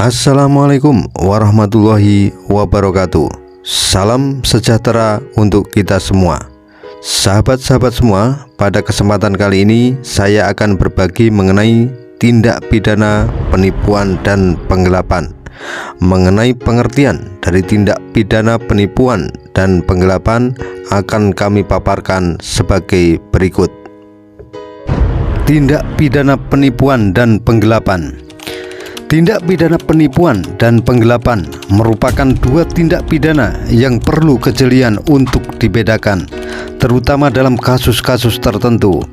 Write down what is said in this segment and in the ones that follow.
Assalamualaikum warahmatullahi wabarakatuh. Salam sejahtera untuk kita semua. Sahabat-sahabat semua, pada kesempatan kali ini saya akan berbagi mengenai tindak pidana penipuan dan penggelapan. Mengenai pengertian dari tindak pidana penipuan dan penggelapan akan kami paparkan sebagai berikut. Tindak pidana penipuan dan penggelapan. Tindak pidana penipuan dan penggelapan merupakan dua tindak pidana yang perlu kejelian untuk dibedakan, terutama dalam kasus-kasus tertentu.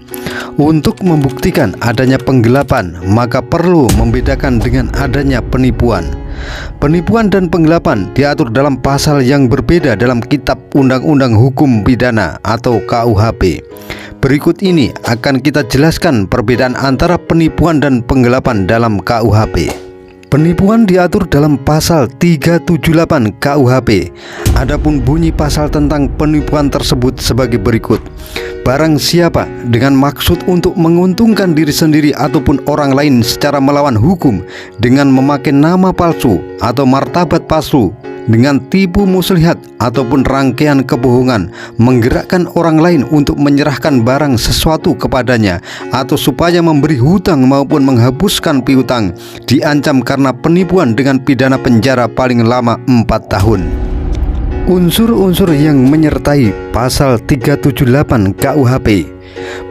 Untuk membuktikan adanya penggelapan, maka perlu membedakan dengan adanya penipuan. Penipuan dan penggelapan diatur dalam pasal yang berbeda dalam Kitab Undang-Undang Hukum Pidana atau KUHP. Berikut ini akan kita jelaskan perbedaan antara penipuan dan penggelapan dalam KUHP. Penipuan diatur dalam pasal 378 KUHP. Adapun bunyi pasal tentang penipuan tersebut sebagai berikut. Barang siapa dengan maksud untuk menguntungkan diri sendiri ataupun orang lain secara melawan hukum dengan memakai nama palsu atau martabat palsu, dengan tipu muslihat ataupun rangkaian kebohongan, menggerakkan orang lain untuk menyerahkan barang sesuatu kepadanya atau supaya memberi hutang maupun menghapuskan piutang, diancam karena penipuan dengan pidana penjara paling lama 4 tahun. Unsur-unsur yang menyertai pasal 378 KUHP.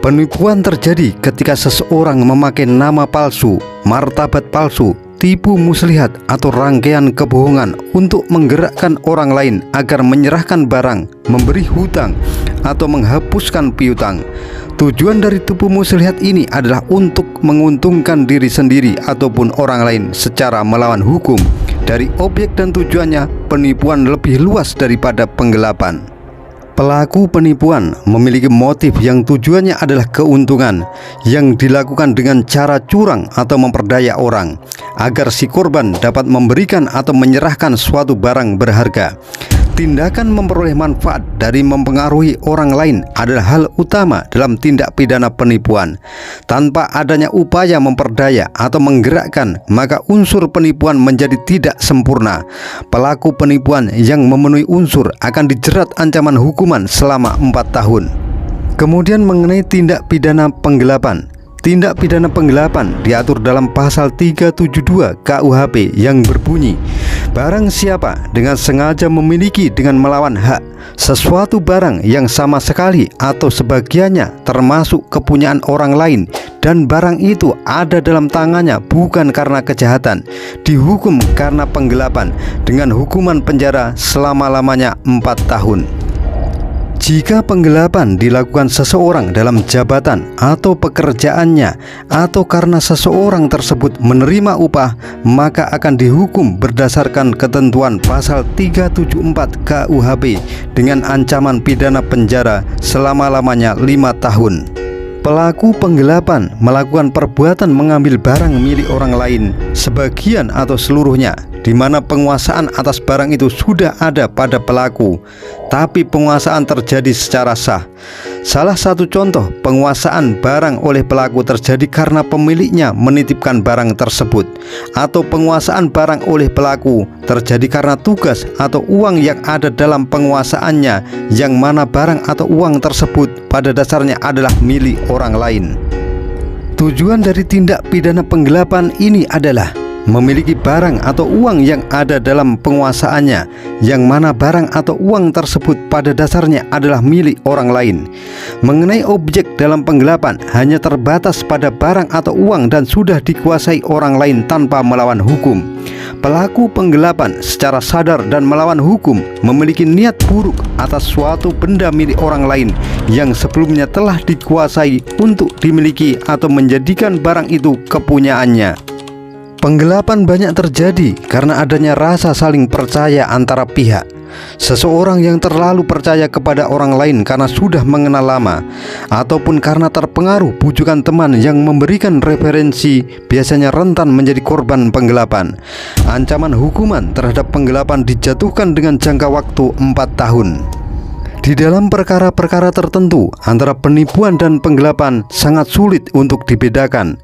Penipuan terjadi ketika seseorang memakai nama palsu, martabat palsu, tipu muslihat atau rangkaian kebohongan untuk menggerakkan orang lain agar menyerahkan barang, memberi hutang, atau menghapuskan piutang. Tujuan dari tipu muslihat ini adalah untuk menguntungkan diri sendiri ataupun orang lain secara melawan hukum. Dari objek dan tujuannya, penipuan lebih luas daripada penggelapan. Pelaku penipuan memiliki motif yang tujuannya adalah keuntungan yang dilakukan dengan cara curang atau memperdaya orang agar si korban dapat memberikan atau menyerahkan suatu barang berharga. Tindakan memperoleh manfaat dari mempengaruhi orang lain adalah hal utama dalam tindak pidana penipuan. Tanpa adanya upaya memperdaya atau menggerakkan, maka unsur penipuan menjadi tidak sempurna. Pelaku penipuan yang memenuhi unsur akan dijerat ancaman hukuman selama 4 tahun. Kemudian mengenai tindak pidana penggelapan. Tindak pidana penggelapan diatur dalam pasal 372 KUHP yang berbunyi, barang siapa dengan sengaja memiliki dengan melawan hak sesuatu barang yang sama sekali atau sebagiannya termasuk kepunyaan orang lain dan barang itu ada dalam tangannya bukan karena kejahatan, dihukum karena penggelapan dengan hukuman penjara selama-lamanya 4 tahun. Jika penggelapan dilakukan seseorang dalam jabatan atau pekerjaannya atau karena seseorang tersebut menerima upah, maka akan dihukum berdasarkan ketentuan pasal 374 KUHP dengan ancaman pidana penjara selama-lamanya 5 tahun. Pelaku penggelapan melakukan perbuatan mengambil barang milik orang lain, sebagian atau seluruhnya, di mana penguasaan atas barang itu sudah ada pada pelaku, tapi penguasaan terjadi secara sah. Salah satu contoh penguasaan barang oleh pelaku terjadi karena pemiliknya menitipkan barang tersebut, atau penguasaan barang oleh pelaku terjadi karena tugas atau uang yang ada dalam penguasaannya, yang mana barang atau uang tersebut pada dasarnya adalah milik orang lain. Tujuan dari tindak pidana penggelapan ini adalah memiliki barang atau uang yang ada dalam penguasaannya, yang mana barang atau uang tersebut pada dasarnya adalah milik orang lain. Mengenai objek dalam penggelapan hanya terbatas pada barang atau uang dan sudah dikuasai orang lain tanpa melawan hukum. Pelaku penggelapan secara sadar dan melawan hukum memiliki niat buruk atas suatu benda milik orang lain yang sebelumnya telah dikuasai untuk dimiliki atau menjadikan barang itu kepunyaannya. Penggelapan banyak terjadi karena adanya rasa saling percaya antara pihak. Seseorang yang terlalu percaya kepada orang lain karena sudah mengenal lama, ataupun karena terpengaruh bujukan teman yang memberikan referensi, biasanya rentan menjadi korban penggelapan. Ancaman hukuman terhadap penggelapan dijatuhkan dengan jangka waktu 4 tahun. Di dalam perkara-perkara tertentu, antara penipuan dan penggelapan sangat sulit untuk dibedakan.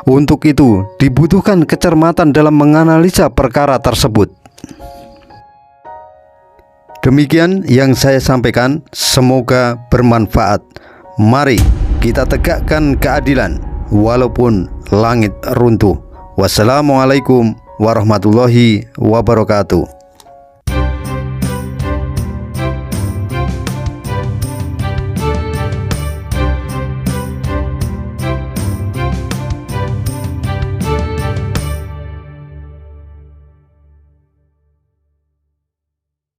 Untuk itu, dibutuhkan kecermatan dalam menganalisa perkara tersebut. Demikian yang saya sampaikan, semoga bermanfaat. Mari kita tegakkan keadilan walaupun langit runtuh. Wassalamualaikum warahmatullahi wabarakatuh.